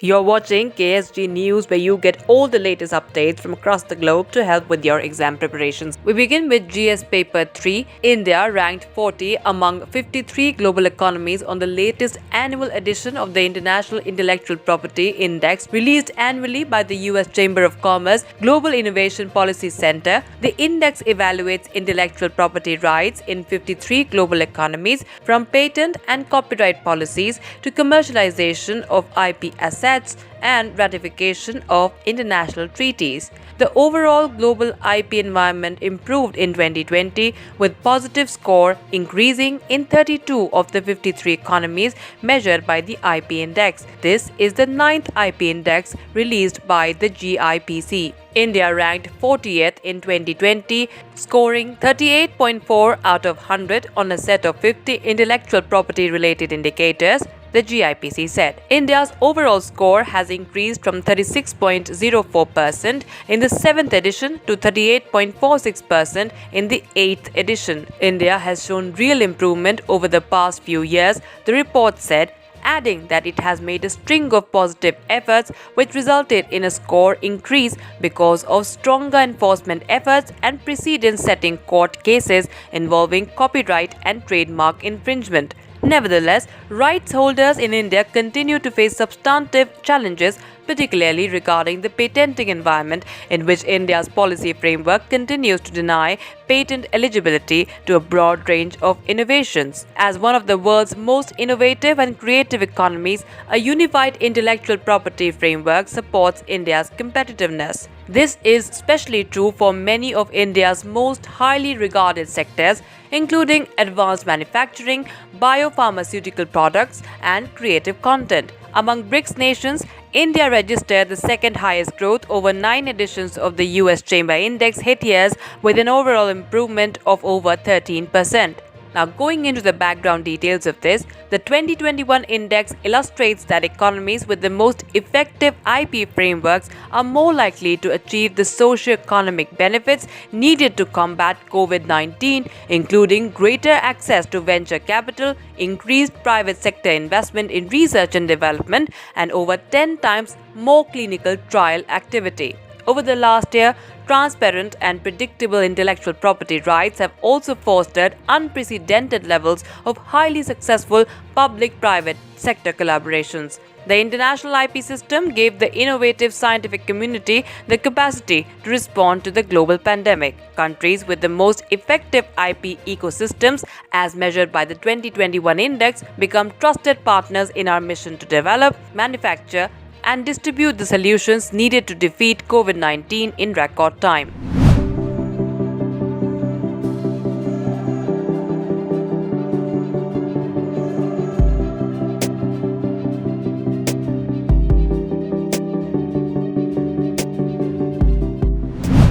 You're watching KSG News, where you get all the latest updates from across the globe to help with your exam preparations. We begin with GS Paper 3. India ranked 40 among 53 global economies on the latest annual edition of the International Intellectual Property Index released annually by the US Chamber of Commerce Global Innovation Policy Center. The index evaluates intellectual property rights in 53 global economies, from patent and copyright policies to commercialization of IP assets and ratification of international treaties. The overall global IP environment improved in 2020, with positive score increasing in 32 of the 53 economies measured by the IP index. This is the 9th IP index released by the GIPC. India ranked 40th in 2020, scoring 38.4 out of 100 on a set of 50 intellectual property related indicators, the GIPC said. India's overall score has increased from 36.04% in the 7th edition to 38.46% in the 8th edition. India has shown real improvement over the past few years, the report said, adding that it has made a string of positive efforts which resulted in a score increase because of stronger enforcement efforts and precedent-setting court cases involving copyright and trademark infringement. Nevertheless, rights holders in India continue to face substantive challenges, particularly regarding the patenting environment, in which India's policy framework continues to deny patent eligibility to a broad range of innovations. As one of the world's most innovative and creative economies, a unified intellectual property framework supports India's competitiveness. This is especially true for many of India's most highly regarded sectors, including advanced manufacturing, biopharmaceutical products, and creative content. Among BRICS nations, India registered the second highest growth over 9 editions of the US Chamber Index hit years, with an overall improvement of over 13%. Now, going into the background details of this, the 2021 index illustrates that economies with the most effective IP frameworks are more likely to achieve the socio-economic benefits needed to combat COVID-19, including greater access to venture capital, increased private sector investment in research and development, and over 10 times more clinical trial activity. Over the last year, transparent and predictable intellectual property rights have also fostered unprecedented levels of highly successful public-private sector collaborations. The international IP system gave the innovative scientific community the capacity to respond to the global pandemic. Countries with the most effective IP ecosystems, as measured by the 2021 index, become trusted partners in our mission to develop, manufacture, and distribute the solutions needed to defeat COVID-19 in record time.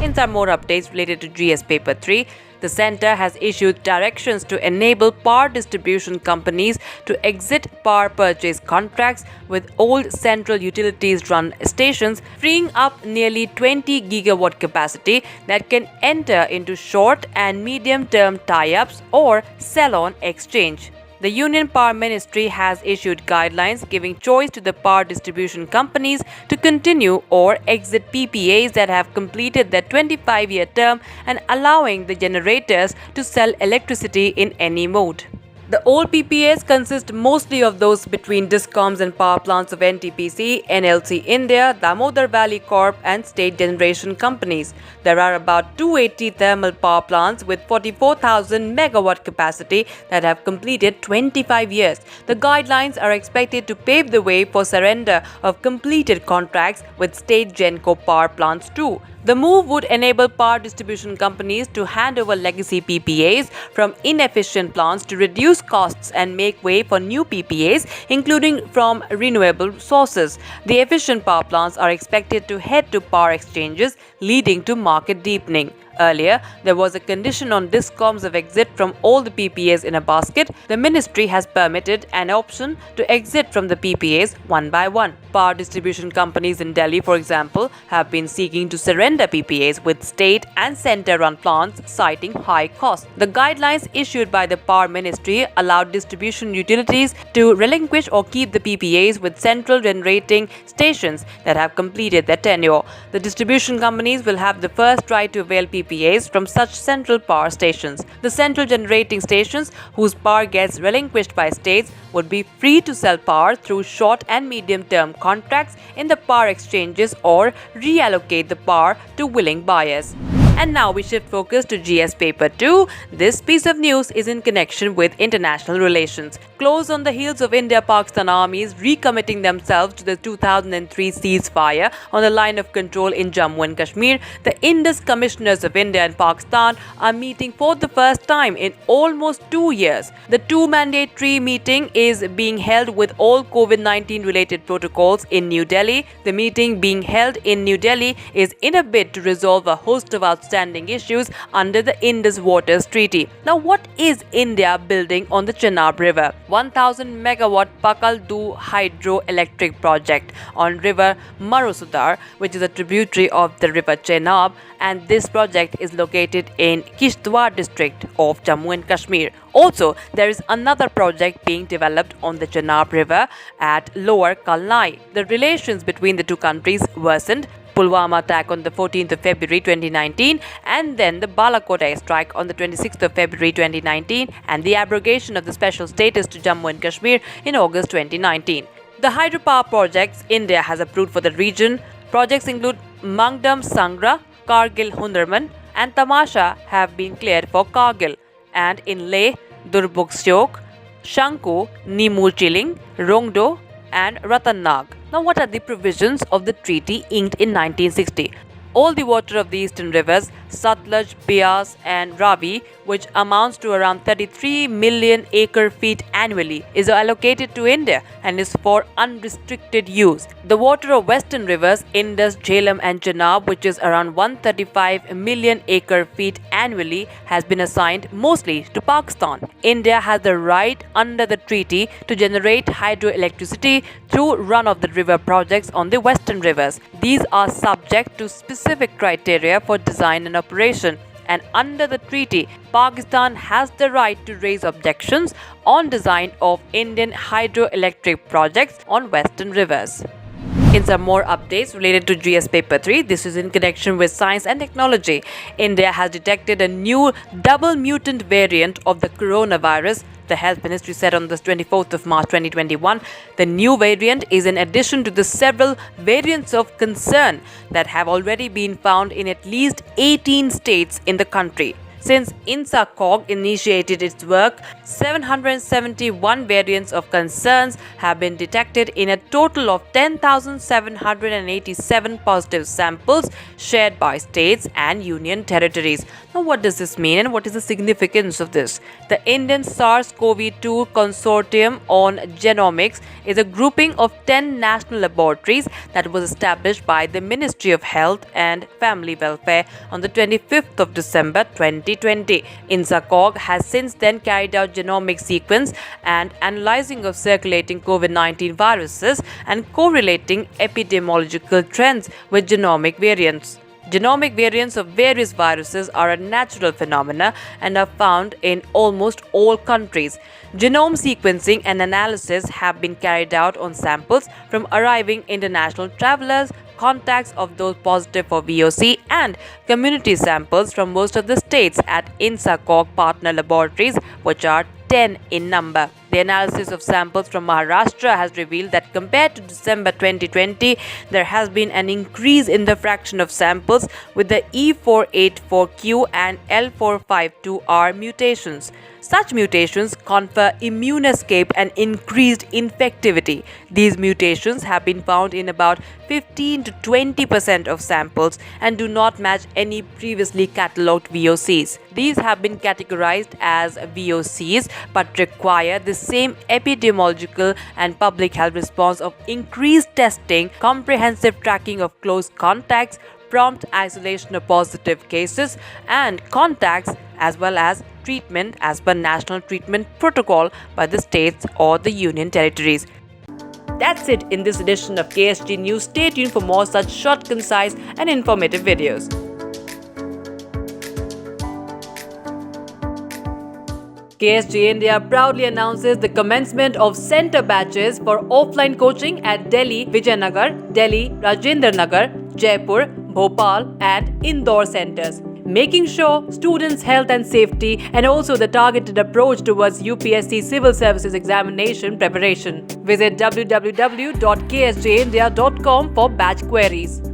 In some more updates related to GS Paper 3, the Centre has issued directions to enable power distribution companies to exit power purchase contracts with old central utilities-run stations, freeing up nearly 20 gigawatt capacity that can enter into short and medium-term tie-ups or sell-on exchange. The Union Power Ministry has issued guidelines giving choice to the power distribution companies to continue or exit PPAs that have completed their 25-year term and allowing the generators to sell electricity in any mode. The old PPAs consist mostly of those between Discoms and power plants of NTPC, NLC India, Damodar Valley Corp and state generation companies. There are about 280 thermal power plants with 44,000 megawatt capacity that have completed 25 years. The guidelines are expected to pave the way for surrender of completed contracts with state Genco power plants too. The move would enable power distribution companies to hand over legacy PPAs from inefficient plants to reduce costs and make way for new PPAs, including from renewable sources. The efficient power plants are expected to head to power exchanges, leading to market deepening. Earlier, there was a condition on Discoms of exit from all the PPAs in a basket. The ministry has permitted an option to exit from the PPAs one by one. Power distribution companies in Delhi, for example, have been seeking to surrender PPAs with state and centre-run plants, citing high costs. The guidelines issued by the Power Ministry allowed distribution utilities to relinquish or keep the PPAs with central generating stations that have completed their tenure. The distribution companies will have the first right to avail PPAs from such central power stations. The central generating stations whose power gets relinquished by states would be free to sell power through short and medium-term contracts in the power exchanges or reallocate the power to willing buyers. And now we shift focus to GS Paper 2. This piece of news is in connection with international relations. Close on the heels of India-Pakistan armies recommitting themselves to the 2003 ceasefire on the line of control in Jammu and Kashmir, the Indus Commissioners of India and Pakistan are meeting for the first time in almost 2 years. The two-mandatory meeting is being held with all COVID-19 related protocols in New Delhi. The meeting being held in New Delhi is in a bid to resolve a host of outstanding issues under the Indus Water Treaty. Now, what is India building on the Chenab River? 1000 megawatt Pakaldu hydroelectric project on river Marusudar, which is a tributary of the river Chenab, and this project is located in Kishtwar district of Jammu and Kashmir. Also, there is another project being developed on the Chenab River at Lower Kalnai. The relations between the two countries worsened. Pulwama attack on the 14th of February 2019, and then the Balakot airstrike on the 26th of February 2019, and the abrogation of the special status to Jammu and Kashmir in August 2019. The hydropower projects India has approved for the region. Projects include Mangdam Sangra, Kargil Hundarman, and Tamasha have been cleared for Kargil, and in Leh, Durbuksyok, Shanku, Nimur Chiling, Rongdo, and Ratannag. Now, what are the provisions of the treaty inked in 1960? All the water of the eastern rivers, Satluj, Beas and Ravi, which amounts to around 33 million acre-feet annually, is allocated to India and is for unrestricted use. The water of western rivers, Indus, Jhelum and Chenab, which is around 135 million acre-feet annually, has been assigned mostly to Pakistan. India has the right under the treaty to generate hydroelectricity through run-of-the-river projects on the western rivers. These are subject to specific criteria for design and operation, and under the treaty, Pakistan has the right to raise objections on design of Indian hydroelectric projects on western rivers. In some more updates related to GS Paper 3, this is in connection with science and technology. India has detected a new double mutant variant of the coronavirus. The Health Ministry said on the 24th of March 2021, the new variant is in addition to the several variants of concern that have already been found in at least 18 states in the country. Since INSA-CoG initiated its work, 771 variants of concerns have been detected in a total of 10,787 positive samples shared by states and union territories. Now, what does this mean and what is the significance of this? The Indian SARS-CoV-2 Consortium on Genomics is a grouping of 10 national laboratories that was established by the Ministry of Health and Family Welfare on the 25th of December 2020. INSA-CoG has since then carried out genomic sequence and analyzing of circulating COVID-19 viruses and correlating epidemiological trends with genomic variants. Genomic variants of various viruses are a natural phenomena and are found in almost all countries. Genome sequencing and analysis have been carried out on samples from arriving international travelers, contacts of those positive for VOC, and community samples from most of the states at INSA-CoG partner laboratories, which are 10 in number. The analysis of samples from Maharashtra has revealed that compared to December 2020, there has been an increase in the fraction of samples with the E484Q and L452R mutations. Such mutations confer immune escape and increased infectivity. These mutations have been found in about 15 to 20% of samples and do not match any previously catalogued VOCs. These have been categorized as VOCs but require the same epidemiological and public health response of increased testing, comprehensive tracking of close contacts, prompt isolation of positive cases and contacts, as well as treatment as per national treatment protocol by the states or the union territories. That's it in this edition of KSG News. Stay tuned for more such short, concise and informative videos. KSG India proudly announces the commencement of center batches for offline coaching at Delhi, Vijayanagar, Delhi, Rajendra Nagar, Jaipur, Bhopal and Indore centers, making sure students' health and safety and also the targeted approach towards UPSC Civil Services examination preparation. Visit www.ksgindia.com for batch queries.